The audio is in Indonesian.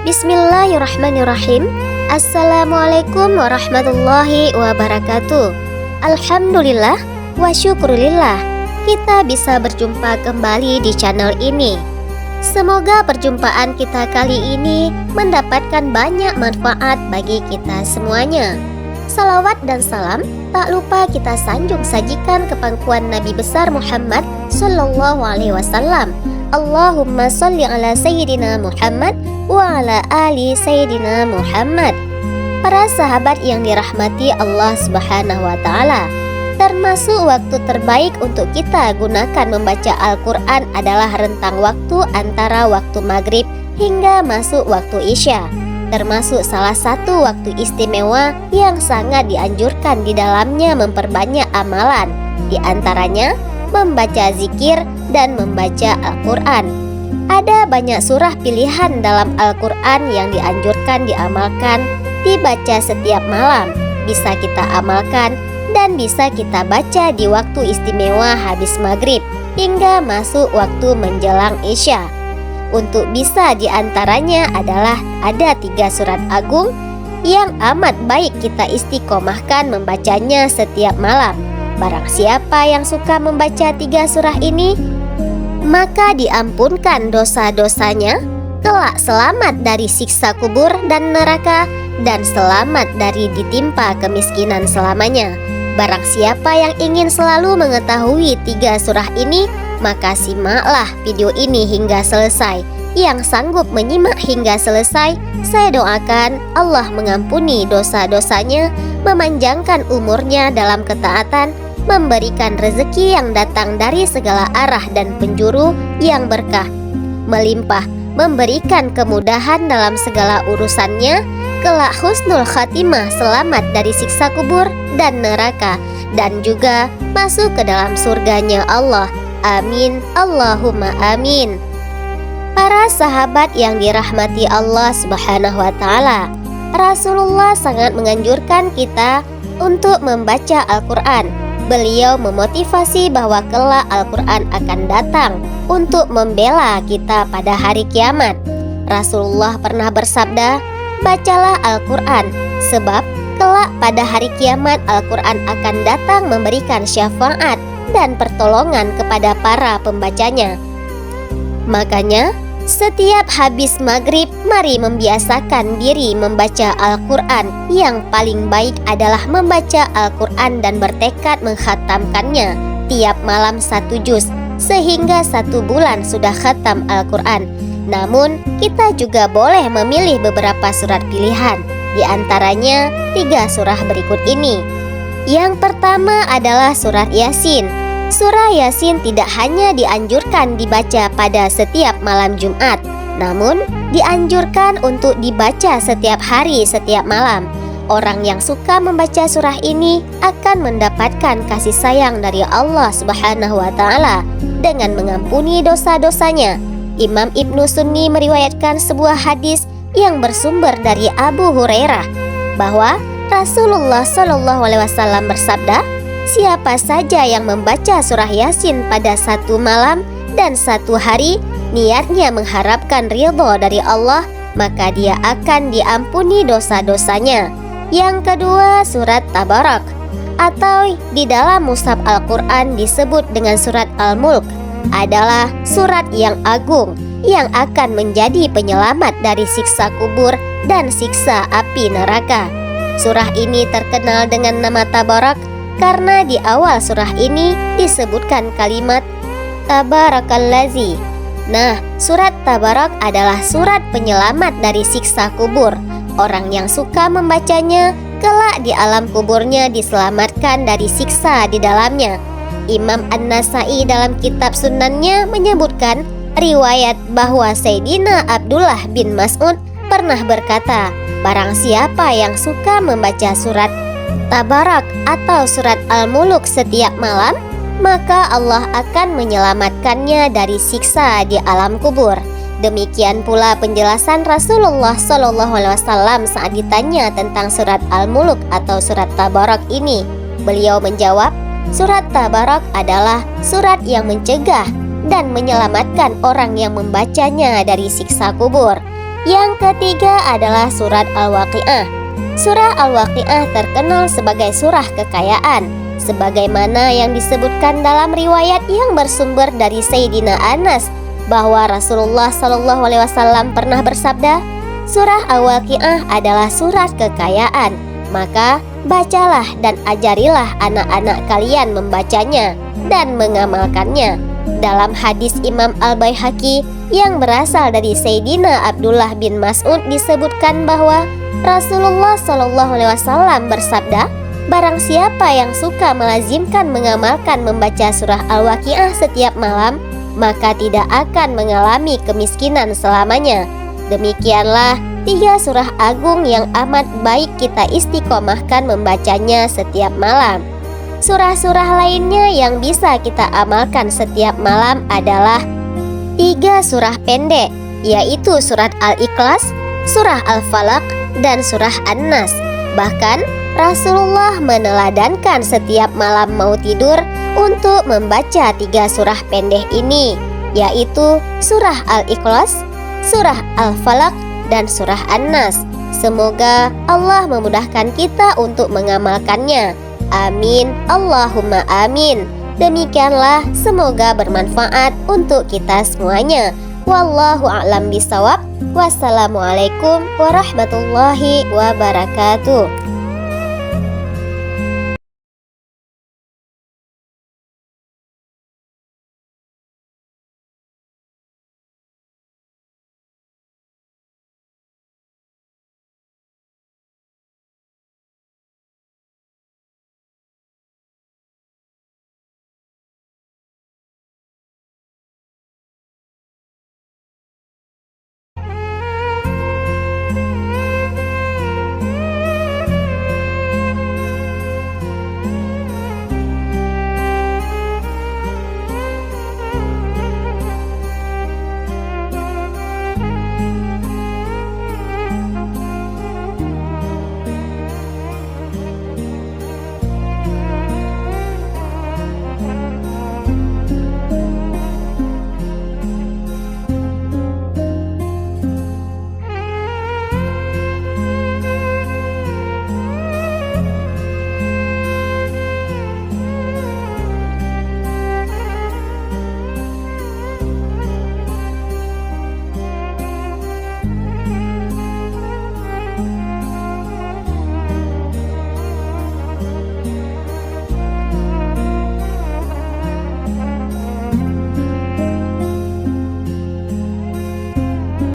Bismillahirrahmanirrahim. Assalamualaikum warahmatullahi wabarakatuh. Alhamdulillah wa syukurillah, kita bisa berjumpa kembali di channel ini. Semoga perjumpaan kita kali ini mendapatkan banyak manfaat bagi kita semuanya. Salawat dan salam tak lupa kita sanjung sajikan ke pangkuan Nabi besar Muhammad Sallallahu Alaihi Wasallam. Allahumma salli ala Sayyidina Muhammad wa ala ali Sayyidina Muhammad. Para sahabat yang dirahmati Allah Subhanahu wa Ta'ala, termasuk waktu terbaik untuk kita gunakan membaca Al-Quran adalah rentang waktu antara waktu maghrib hingga masuk waktu isya. Termasuk salah satu waktu istimewa yang sangat dianjurkan di dalamnya memperbanyak amalan, di antaranya membaca zikir dan membaca Al-Quran. Ada banyak surah pilihan dalam Al-Quran yang dianjurkan diamalkan, dibaca setiap malam, bisa kita amalkan dan bisa kita baca di waktu istimewa habis maghrib hingga masuk waktu menjelang isya. Untuk bisa diantaranya adalah ada 3 surat agung yang amat baik kita istiqomahkan membacanya setiap malam. Barang siapa yang suka membaca 3 surah ini, maka diampunkan dosa-dosanya, kelak selamat dari siksa kubur dan neraka, dan selamat dari ditimpa kemiskinan selamanya. Barang siapa yang ingin selalu mengetahui 3 surah ini, maka simaklah video ini hingga selesai. Yang sanggup menyimak hingga selesai, saya doakan Allah mengampuni dosa-dosanya, memanjangkan umurnya dalam ketaatan, memberikan rezeki yang datang dari segala arah dan penjuru yang berkah, melimpah, memberikan kemudahan dalam segala urusannya, kelak husnul khatimah, selamat dari siksa kubur dan neraka, dan juga masuk ke dalam surganya Allah. Amin, Allahumma amin. Para sahabat yang dirahmati Allah Subhanahu wa Ta'ala, Rasulullah sangat menganjurkan kita untuk membaca Al-Quran. Beliau memotivasi bahwa kelak Al-Quran akan datang untuk membela kita pada hari kiamat. Rasulullah pernah bersabda, bacalah Al-Quran, sebab kelak pada hari kiamat Al-Quran akan datang memberikan syafaat dan pertolongan kepada para pembacanya. Makanya, setiap habis maghrib, mari membiasakan diri membaca Al-Quran. Yang paling baik adalah membaca Al-Quran dan bertekad mengkhatamkannya tiap malam 1 juz, sehingga 1 bulan sudah khatam Al-Quran. Namun, kita juga boleh memilih beberapa surat pilihan, di antaranya 3 surah berikut ini. Yang pertama adalah surat Yasin. Surah Yasin tidak hanya dianjurkan dibaca pada setiap malam Jumat, namun dianjurkan untuk dibaca setiap hari, setiap malam. Orang yang suka membaca surah ini akan mendapatkan kasih sayang dari Allah Subhanahu wa Ta'ala dengan mengampuni dosa-dosanya. Imam Ibnu Sunni meriwayatkan sebuah hadis yang bersumber dari Abu Hurairah bahwa Rasulullah Shallallahu Alaihi Wasallam bersabda, siapa saja yang membaca surah Yasin pada 1 malam dan 1 hari, niatnya mengharapkan ridho dari Allah, maka dia akan diampuni dosa-dosanya. Yang kedua, surat Tabarak, atau di dalam mushaf Al-Quran disebut dengan surat Al-Mulk, adalah surat yang agung yang akan menjadi penyelamat dari siksa kubur dan siksa api neraka. Surah ini terkenal dengan nama Tabarak karena di awal surah ini disebutkan kalimat Tabarakallazi. Nah, surat Tabarak adalah surat penyelamat dari siksa kubur. Orang yang suka membacanya, kelak di alam kuburnya diselamatkan dari siksa di dalamnya. Imam An-Nasai dalam kitab Sunannya menyebutkan riwayat bahwa Sayyidina Abdullah bin Mas'ud pernah berkata, barang siapa yang suka membaca surat Tabarak atau surat Al-Muluk setiap malam, maka Allah akan menyelamatkannya dari siksa di alam kubur. Demikian pula penjelasan Rasulullah Shallallahu Alaihi Wasallam saat ditanya tentang surat Al-Muluk atau surat Tabarak ini. Beliau menjawab, surat Tabarak adalah surat yang mencegah dan menyelamatkan orang yang membacanya dari siksa kubur. Yang ketiga adalah surat Al-Waqiah. Surah Al-Waqiah terkenal sebagai surah kekayaan, sebagaimana yang disebutkan dalam riwayat yang bersumber dari Sayyidina Anas bahwa Rasulullah SAW pernah bersabda, surah Al-Waqiah adalah surat kekayaan. Maka bacalah dan ajarilah anak-anak kalian membacanya dan mengamalkannya. Dalam hadis Imam Al-Baihaqi yang berasal dari Sayyidina Abdullah bin Mas'ud disebutkan bahwa Rasulullah SAW bersabda, barang siapa yang suka melazimkan mengamalkan membaca surah Al-Waqiah setiap malam, maka tidak akan mengalami kemiskinan selamanya. Demikianlah 3 surah agung yang amat baik kita istiqomahkan membacanya setiap malam. Surah-surah lainnya yang bisa kita amalkan setiap malam adalah 3 surah pendek, yaitu surat Al-Ikhlas, surah Al-Falaq, dan surah An-Nas. Bahkan Rasulullah meneladankan setiap malam mau tidur untuk membaca 3 surah pendek ini, yaitu surah Al-Ikhlas, surah Al-Falaq, dan surah An-Nas. Semoga Allah memudahkan kita untuk mengamalkannya. Amin, Allahumma amin. Demikianlah, semoga bermanfaat untuk kita semuanya. Wallahu a'lam bishawab. Wassalamualaikum warahmatullahi wabarakatuh.